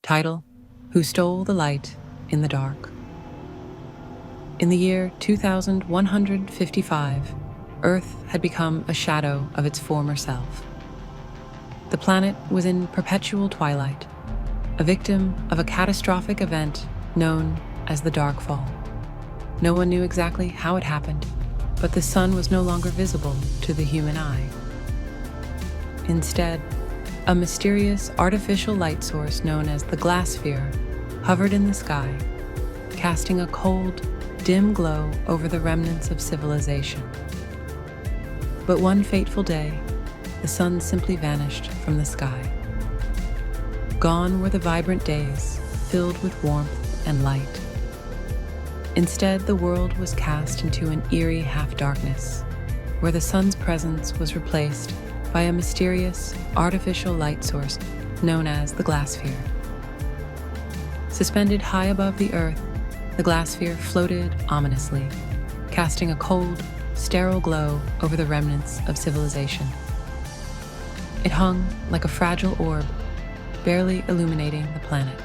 Title: Who Stole the Light in the Dark. In the year 2155, Earth had become a shadow of its former self. The planet was in perpetual twilight, a victim of a catastrophic event known as the Darkfall. No one knew exactly how it happened, but the sun was no longer visible to the human eye. Instead, a mysterious artificial light source known as the Sphere hovered in the sky, casting a cold, dim glow over the remnants of civilization. But one fateful day, the sun simply vanished from the sky. Gone were the vibrant days, filled with warmth and light. Instead, the world was cast into an eerie half-darkness, where the sun's presence was replaced by a mysterious, artificial light source known as the Sphere. Suspended high above the Earth, the Sphere floated ominously, casting a cold, sterile glow over the remnants of civilization. It hung like a fragile orb, barely illuminating the planet.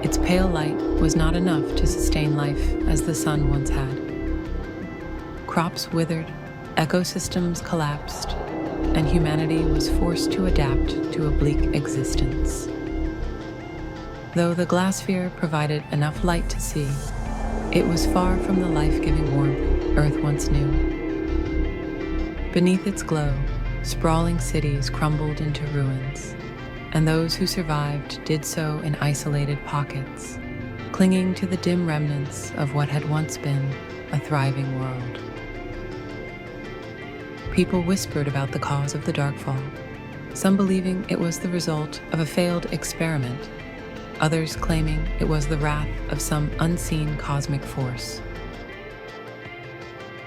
Its pale light was not enough to sustain life as the sun once had. Crops withered, ecosystems collapsed, and humanity was forced to adapt to a bleak existence. Though the Sphere provided enough light to see, it was far from the life-giving warmth Earth once knew. Beneath its glow, sprawling cities crumbled into ruins, and those who survived did so in isolated pockets, clinging to the dim remnants of what had once been a thriving world. People whispered about the cause of the Darkfall, some believing it was the result of a failed experiment, others claiming it was the wrath of some unseen cosmic force.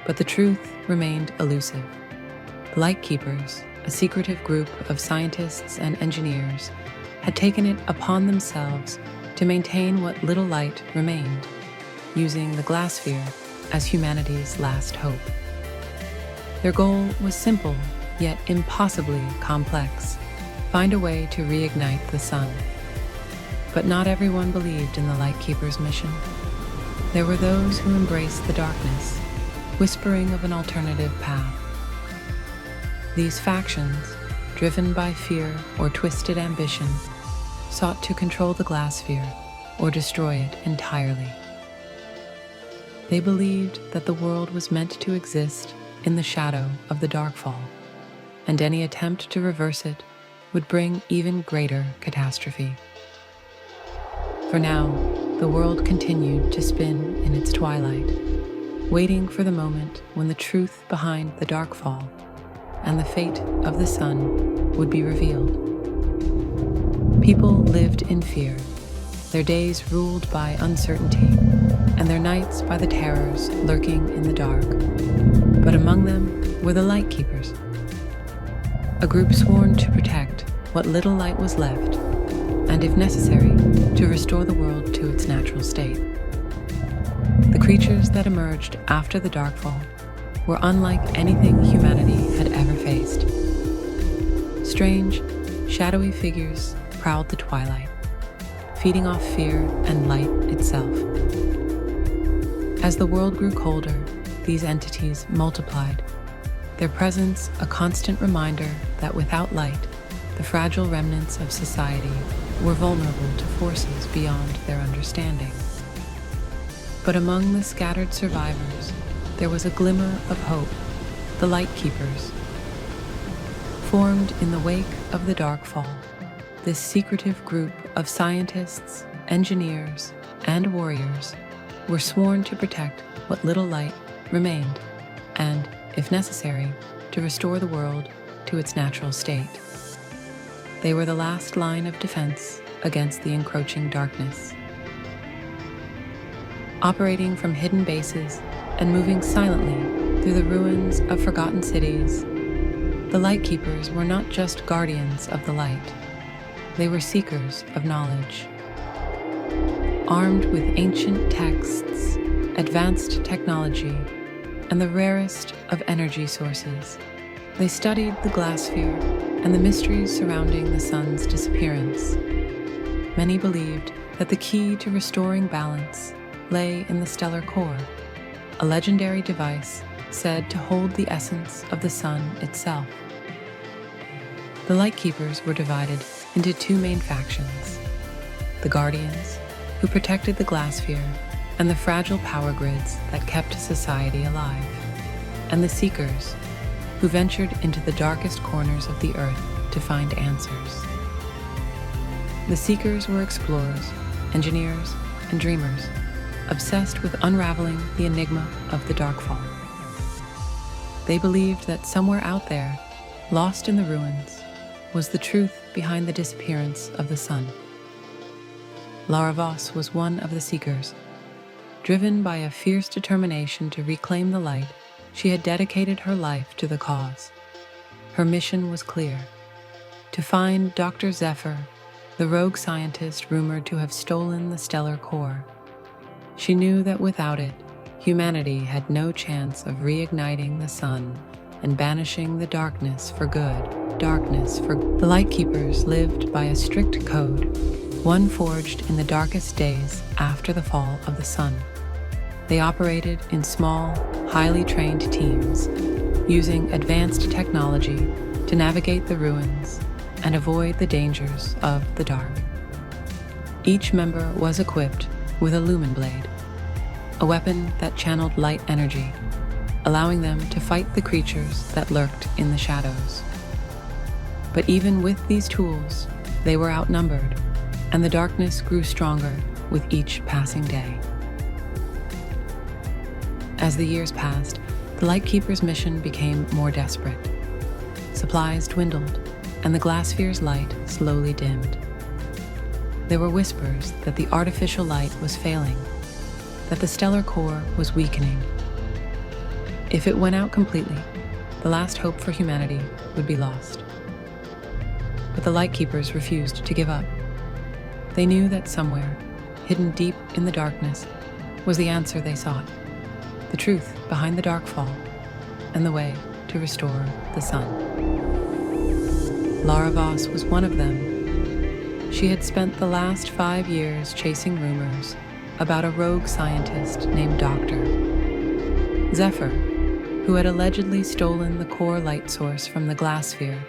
But the truth remained elusive. The Lightkeepers, a secretive group of scientists and engineers, had taken it upon themselves to maintain what little light remained, using the Sphere as humanity's last hope. Their goal was simple, yet impossibly complex: find a way to reignite the sun. But not everyone believed in the Lightkeepers' mission. There were those who embraced the darkness, whispering of an alternative path. These factions, driven by fear or twisted ambition, sought to control the Sphere or destroy it entirely. They believed that the world was meant to exist in the shadow of the Darkfall, and any attempt to reverse it would bring even greater catastrophe. For now, the world continued to spin in its twilight, waiting for the moment when the truth behind the Darkfall and the fate of the sun would be revealed. People lived in fear, their days ruled by uncertainty, and their nights by the terrors lurking in the dark. But among them were the Lightkeepers, a group sworn to protect what little light was left, and if necessary, to restore the world to its natural state. The creatures that emerged after the Darkfall were unlike anything humanity had ever faced. Strange, shadowy figures prowled the twilight, feeding off fear and light itself. As the world grew colder, these entities multiplied, their presence a constant reminder that without light, the fragile remnants of society were vulnerable to forces beyond their understanding. But among the scattered survivors, there was a glimmer of hope: the Lightkeepers. Formed in the wake of the Darkfall, this secretive group of scientists, engineers, and warriors were sworn to protect what little light remained, and, if necessary, to restore the world to its natural state. They were the last line of defense against the encroaching darkness. Operating from hidden bases and moving silently through the ruins of forgotten cities, the Lightkeepers were not just guardians of the light, they were seekers of knowledge. Armed with ancient texts, advanced technology, and the rarest of energy sources, they studied the Sphere and the mysteries surrounding the sun's disappearance. many believed that the key to restoring balance lay in the stellar core, a legendary device said to hold the essence of the sun itself. The Lightkeepers were divided into two main factions: the Guardians, who protected the Glasphere and the fragile power grids that kept society alive, and the Seekers, who ventured into the darkest corners of the Earth to find answers. The Seekers were explorers, engineers, and dreamers, obsessed with unraveling the enigma of the Darkfall. They believed that somewhere out there, lost in the ruins, was the truth behind the disappearance of the sun. Lara was one of the Seekers. Driven by a fierce determination to reclaim the light, she had dedicated her life to the cause. Her mission was clear: to find Dr. Zephyr, the rogue scientist rumored to have stolen the stellar core. She knew that without it, humanity had no chance of reigniting the sun and banishing the darkness for good. The Lightkeepers lived by a strict code, one forged in the darkest days after the fall of the sun. They operated in small, highly trained teams, using advanced technology to navigate the ruins and avoid the dangers of the dark. Each member was equipped with a lumen blade, a weapon that channeled light energy, allowing them to fight the creatures that lurked in the shadows. But even with these tools, they were outnumbered, and the darkness grew stronger with each passing day. As the years passed, the Lightkeepers' mission became more desperate. Supplies dwindled, and the Glasphere's light slowly dimmed. There were whispers that the artificial light was failing, that the stellar core was weakening. If it went out completely, the last hope for humanity would be lost. But the Lightkeepers refused to give up. They knew that somewhere, hidden deep in the darkness, was the answer they sought: the truth behind the Darkfall, and the way to restore the sun. Lara was one of them. She had spent the last 5 years chasing rumors about a rogue scientist named Dr. Zephyr, who had allegedly stolen the core light source from the Glasphere,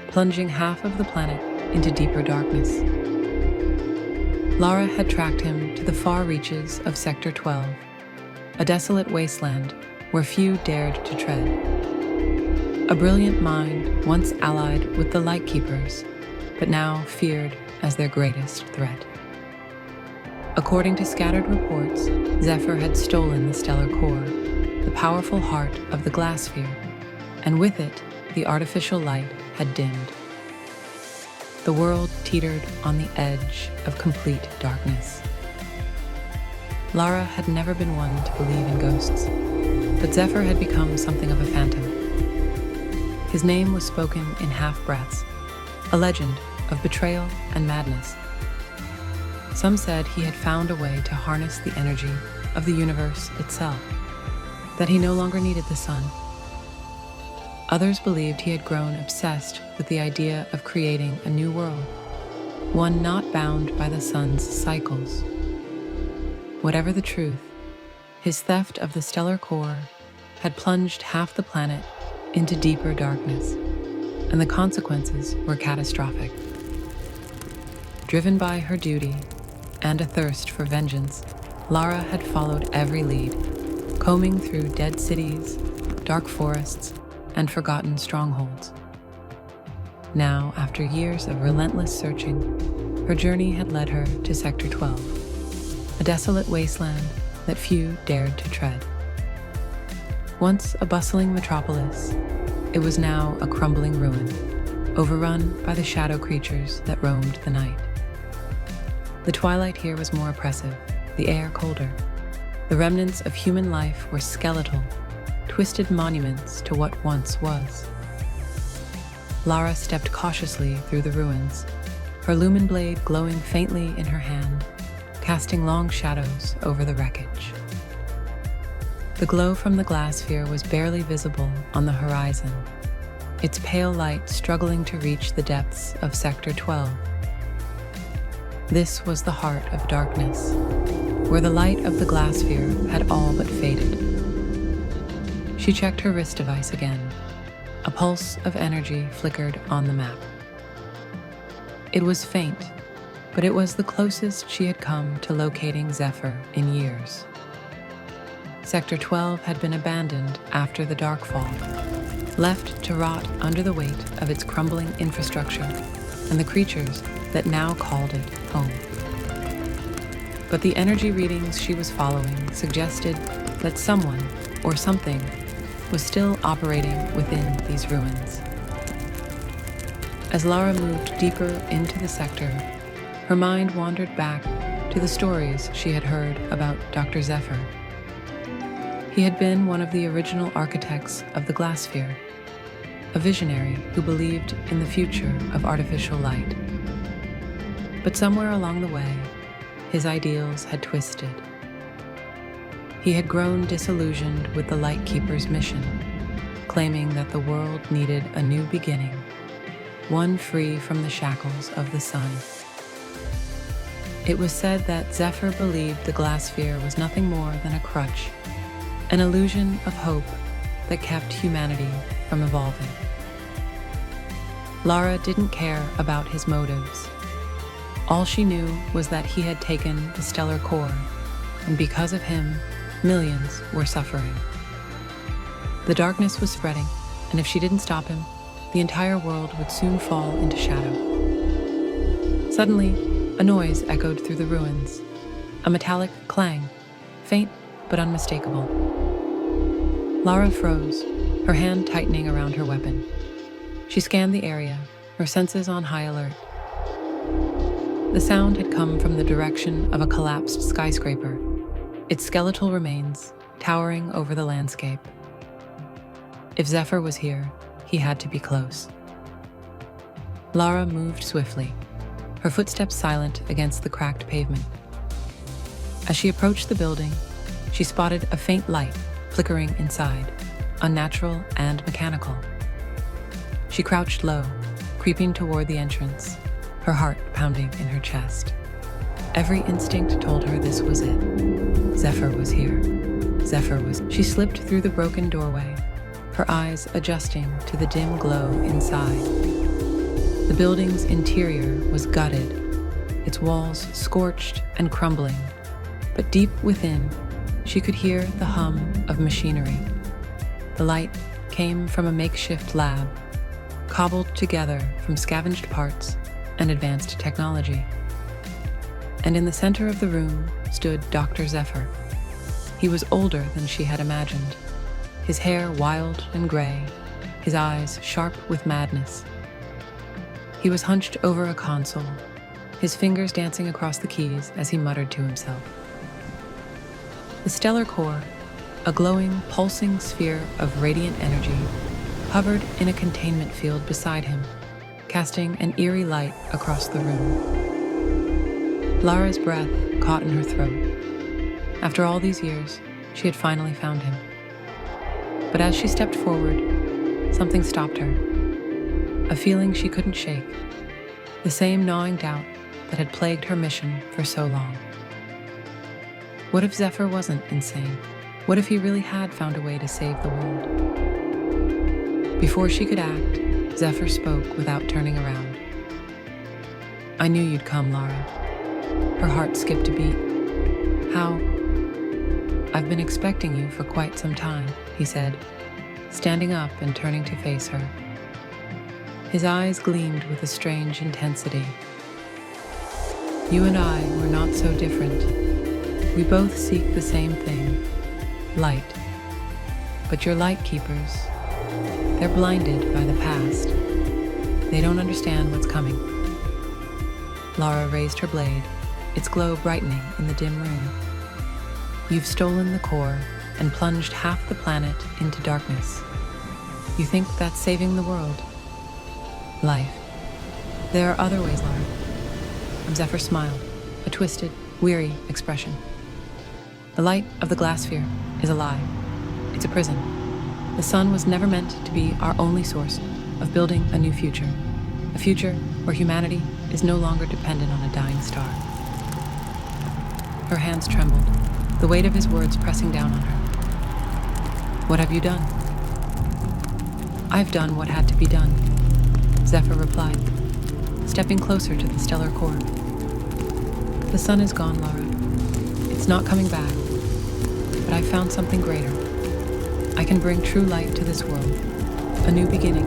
plunging half of the planet into deeper darkness. Lara had tracked him to the far reaches of Sector 12, a desolate wasteland where few dared to tread. A brilliant mind once allied with the Lightkeepers, but now feared as their greatest threat. According to scattered reports, Zephyr had stolen the stellar core, the powerful heart of the Glasphere, and with it, the artificial light had dimmed. The world teetered on the edge of complete darkness. Lara had never been one to believe in ghosts, but Zephyr had become something of a phantom. His name was spoken in half-breaths, a legend of betrayal and madness. Some said he had found a way to harness the energy of the universe itself, that he no longer needed the sun. Others believed he had grown obsessed with the idea of creating a new world, one not bound by the sun's cycles. Whatever the truth, his theft of the stellar core had plunged half the planet into deeper darkness, and the consequences were catastrophic. Driven by her duty and a thirst for vengeance, Lara had followed every lead, combing through dead cities, dark forests, and forgotten strongholds. Now, after years of relentless searching, her journey had led her to Sector 12, a desolate wasteland that few dared to tread. Once a bustling metropolis, it was now a crumbling ruin, overrun by the shadow creatures that roamed the night. The twilight here was more oppressive, the air colder. The remnants of human life were skeletal, twisted monuments to what once was. Lara stepped cautiously through the ruins, her lumen blade glowing faintly in her hand, casting long shadows over the wreckage. The glow from the Glasphere was barely visible on the horizon, its pale light struggling to reach the depths of Sector 12. This was the heart of darkness, where the light of the glass sphere had all but faded. She checked her wrist device again. A pulse of energy flickered on the map. It was faint, but it was the closest she had come to locating Zephyr in years. Sector 12 had been abandoned after the Darkfall, left to rot under the weight of its crumbling infrastructure and the creatures that now called it home. But the energy readings she was following suggested that someone or something was still operating within these ruins. As Lara moved deeper into the sector, her mind wandered back to the stories she had heard about Dr. Zephyr. He had been one of the original architects of the glass sphere, a visionary who believed in the future of artificial light. But somewhere along the way, his ideals had twisted. He had grown disillusioned with the Lightkeepers' mission, claiming that the world needed a new beginning, one free from the shackles of the sun. It was said that Zephyr believed the glass sphere was nothing more than a crutch, an illusion of hope that kept humanity from evolving. Lara didn't care about his motives. All she knew was that he had taken the stellar core, and because of him, millions were suffering. The darkness was spreading, and if she didn't stop him, the entire world would soon fall into shadow. Suddenly, a noise echoed through the ruins, a metallic clang, faint but unmistakable. Lara froze, her hand tightening around her weapon. She scanned the area, her senses on high alert. The sound had come from the direction of a collapsed skyscraper, its skeletal remains towering over the landscape. If Zephyr was here, he had to be close. Lara moved swiftly, her footsteps silent against the cracked pavement. As she approached the building, she spotted a faint light flickering inside, unnatural and mechanical. She crouched low, creeping toward the entrance, her heart pounding in her chest. Every instinct told her this was it. Zephyr was here. She slipped through the broken doorway, her eyes adjusting to the dim glow inside. The building's interior was gutted, its walls scorched and crumbling, but deep within, she could hear the hum of machinery. The light came from a makeshift lab, cobbled together from scavenged parts and advanced technology. And in the center of the room stood Dr. Zephyr. He was older than she had imagined, his hair wild and gray, his eyes sharp with madness. He was hunched over a console, his fingers dancing across the keys as he muttered to himself. The stellar core, a glowing, pulsing sphere of radiant energy, hovered in a containment field beside him, casting an eerie light across the room. Lara's breath caught in her throat. After all these years, she had finally found him. But as she stepped forward, something stopped her. A feeling she couldn't shake, the same gnawing doubt that had plagued her mission for so long. What if Zephyr wasn't insane? What if he really had found a way to save the world? Before she could act, Zephyr spoke without turning around. "I knew you'd come, Lara." Her heart skipped a beat. "How?" "I've been expecting you for quite some time," he said, standing up and turning to face her. His eyes gleamed with a strange intensity. "You and I were not so different. We both seek the same thing, light. But your Lightkeepers, they're blinded by the past. They don't understand what's coming." Lara raised her blade, its glow brightening in the dim room. "You've stolen the core and plunged half the planet into darkness. You think that's saving the world? Life. There are other ways, Lara." Zephyr smiled, a twisted, weary expression. "The light of the glass sphere is a lie. It's a prison. The sun was never meant to be our only source of building a new future, a future where humanity is no longer dependent on a dying star. Her hands trembled, the weight of his words pressing down on her. What have you done? I've done what had to be done, Zephyr replied, stepping closer to the stellar core. The sun is gone, Lara. It's not coming back, but I found something greater. I can bring true light to this world, a new beginning.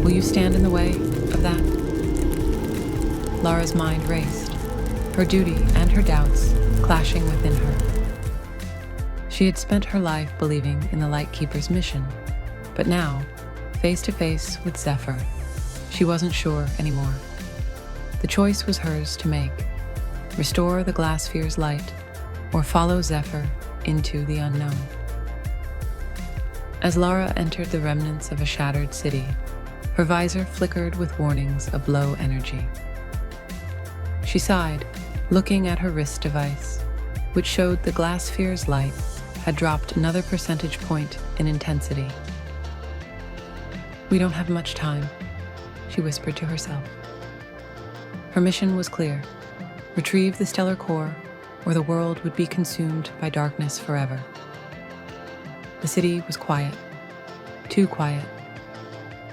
Will you stand in the way of that? Lara's mind raced, her duty and her doubts clashing within her. She had spent her life believing in the Lightkeepers' mission, but now, face to face with Zephyr, she wasn't sure anymore. The choice was hers to make: restore the glass sphere's light, or follow Zephyr into the unknown. As Lara entered the remnants of a shattered city, her visor flickered with warnings of low energy. She sighed, looking at her wrist device, which showed the glass sphere's light had dropped another percentage point in intensity. We don't have much time, she whispered to herself. Her mission was clear: retrieve the stellar core, or the world would be consumed by darkness forever. The city was quiet, too quiet,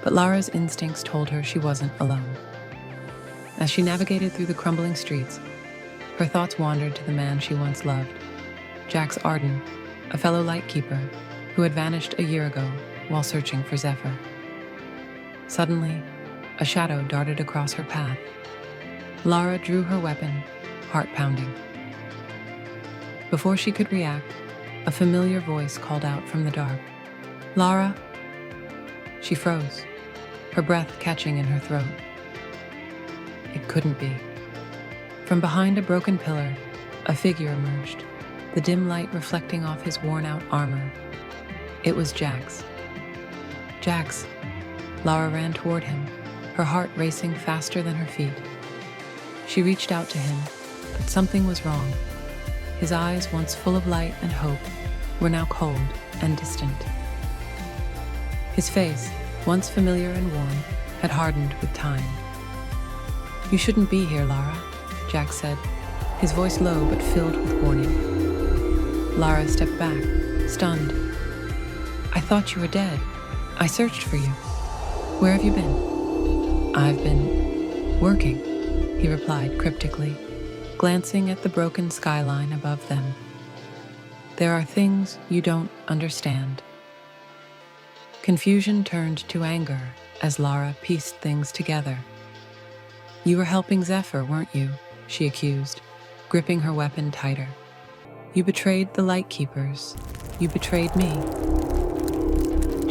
but Lara's instincts told her she wasn't alone. As she navigated through the crumbling streets, her thoughts wandered to the man she once loved, Jax Arden, a fellow Lightkeeper who had vanished a year ago while searching for Zephyr. Suddenly, a shadow darted across her path. Lara drew her weapon, heart pounding. Before she could react, a familiar voice called out from the dark, "Lara!" She froze, her breath catching in her throat. It couldn't be. From behind a broken pillar, a figure emerged, the dim light reflecting off his worn-out armor. It was Jax. Jax! Lara ran toward him, her heart racing faster than her feet. She reached out to him, but something was wrong. His eyes, once full of light and hope, were now cold and distant. His face, once familiar and warm, had hardened with time. "You shouldn't be here, Lara," Jax said, his voice low but filled with warning. Lara stepped back, stunned. "I thought you were dead. I searched for you. Where have you been?" "I've been working," he replied cryptically, glancing at the broken skyline above them. "There are things you don't understand." Confusion turned to anger as Lara pieced things together. "You were helping Zephyr, weren't you?" she accused, gripping her weapon tighter. "You betrayed the Lightkeepers. You betrayed me."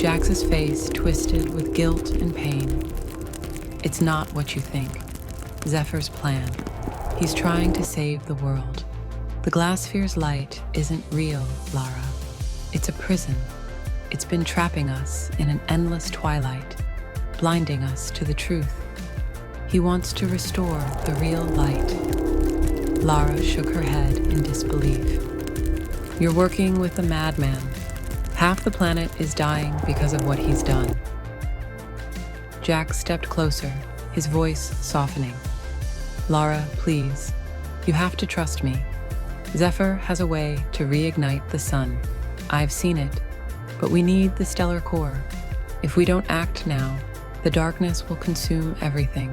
Jax's face twisted with guilt and pain. "It's not what you think. Zephyr's plan. He's trying to save the world. The glass sphere's light isn't real, Lara. It's a prison. It's been trapping us in an endless twilight, blinding us to the truth. He wants to restore the real light." Lara shook her head in disbelief. "You're working with a madman. Half the planet is dying because of what he's done." Jax stepped closer, his voice softening. "Lara, please. You have to trust me. Zephyr has a way to reignite the sun. I've seen it, but we need the stellar core. If we don't act now, the darkness will consume everything."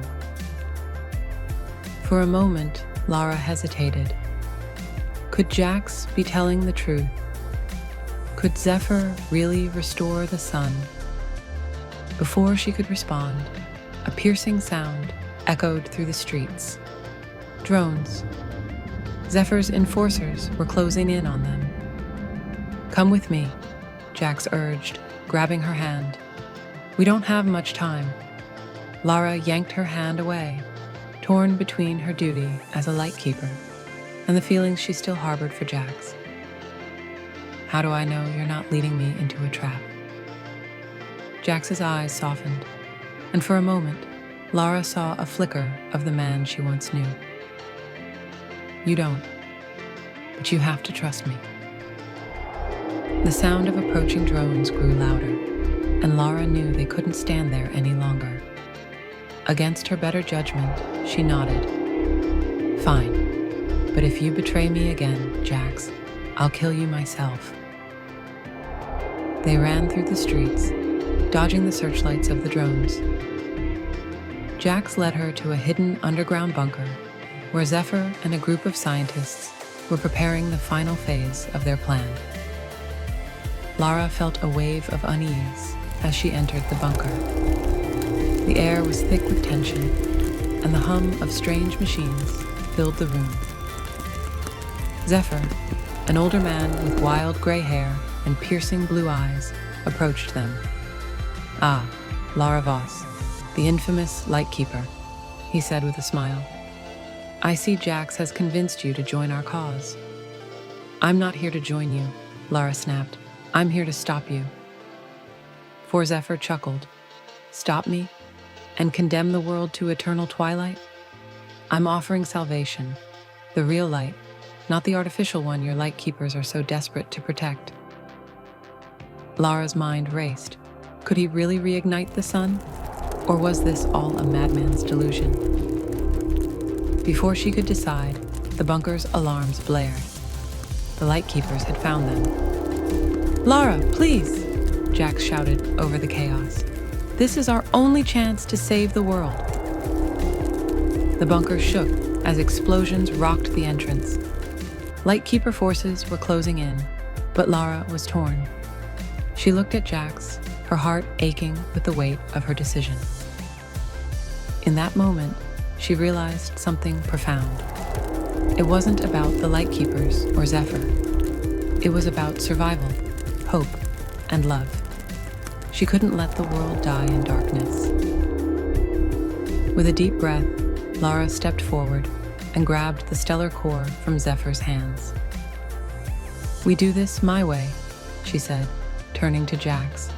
For a moment, Lara hesitated. Could Jax be telling the truth? Could Zephyr really restore the sun? Before she could respond, a piercing sound echoed through the streets. Drones. Zephyr's enforcers were closing in on them. "Come with me," Jax urged, grabbing her hand. "We don't have much time." Lara yanked her hand away, torn between her duty as a Lightkeeper and the feelings she still harbored for Jax. "How do I know you're not leading me into a trap?" Jax's eyes softened, and for a moment, Lara saw a flicker of the man she once knew. "You don't, but you have to trust me." The sound of approaching drones grew louder, and Lara knew they couldn't stand there any longer. Against her better judgment, she nodded. Fine, but if you betray me again, Jax, I'll kill you myself. They ran through the streets, dodging the searchlights of the drones. Jax led her to a hidden underground bunker where Zephyr and a group of scientists were preparing the final phase of their plan. Lara felt a wave of unease as she entered the bunker. The air was thick with tension, and the hum of strange machines filled the room. Zephyr, an older man with wild gray hair and piercing blue eyes, approached them. "Ah, Lara Voss, the infamous Lightkeeper," he said with a smile. "I see Jax has convinced you to join our cause." "I'm not here to join you," Lara snapped. "I'm here to stop you." For Zephyr chuckled. "Stop me? And condemn the world to eternal twilight? I'm offering salvation, the real light, not the artificial one your Lightkeepers are so desperate to protect." Lara's mind raced. Could he really reignite the sun? Or was this all a madman's delusion? Before she could decide, the bunker's alarms blared. The Lightkeepers had found them. "Lara, please!" Jax shouted over the chaos. "This is our only chance to save the world." The bunker shook as explosions rocked the entrance. Lightkeeper forces were closing in, but Lara was torn. She looked at Jax, her heart aching with the weight of her decision. In that moment, she realized something profound. It wasn't about the Lightkeepers or Zephyr. It was about survival, hope, and love. She couldn't let the world die in darkness. With a deep breath, Lara stepped forward and grabbed the stellar core from Zephyr's hands. "We do this my way," she said, turning to Jax.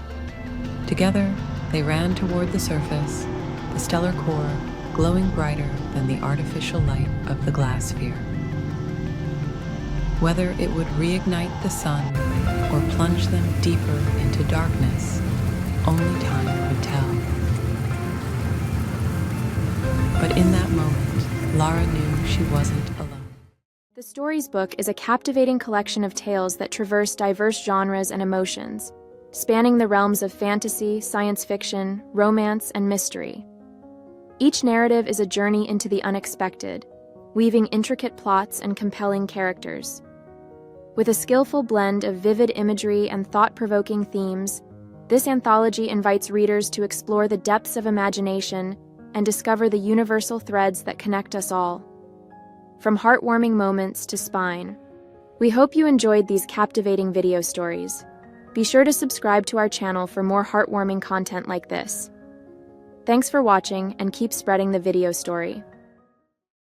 Together, they ran toward the surface, the stellar core glowing brighter than the artificial light of the glass sphere. Whether it would reignite the sun or plunge them deeper into darkness, only time would tell. But in that moment, Lara knew she wasn't alone. The Stories book is a captivating collection of tales that traverse diverse genres and emotions, spanning the realms of fantasy, science fiction, romance, and mystery. Each narrative is a journey into the unexpected, weaving intricate plots and compelling characters. With a skillful blend of vivid imagery and thought-provoking themes, this anthology invites readers to explore the depths of imagination and discover the universal threads that connect us all. From heartwarming moments to spine. We hope you enjoyed these captivating video stories. Be sure to subscribe to our channel for more heartwarming content like this. Thanks for watching, and keep spreading the video story.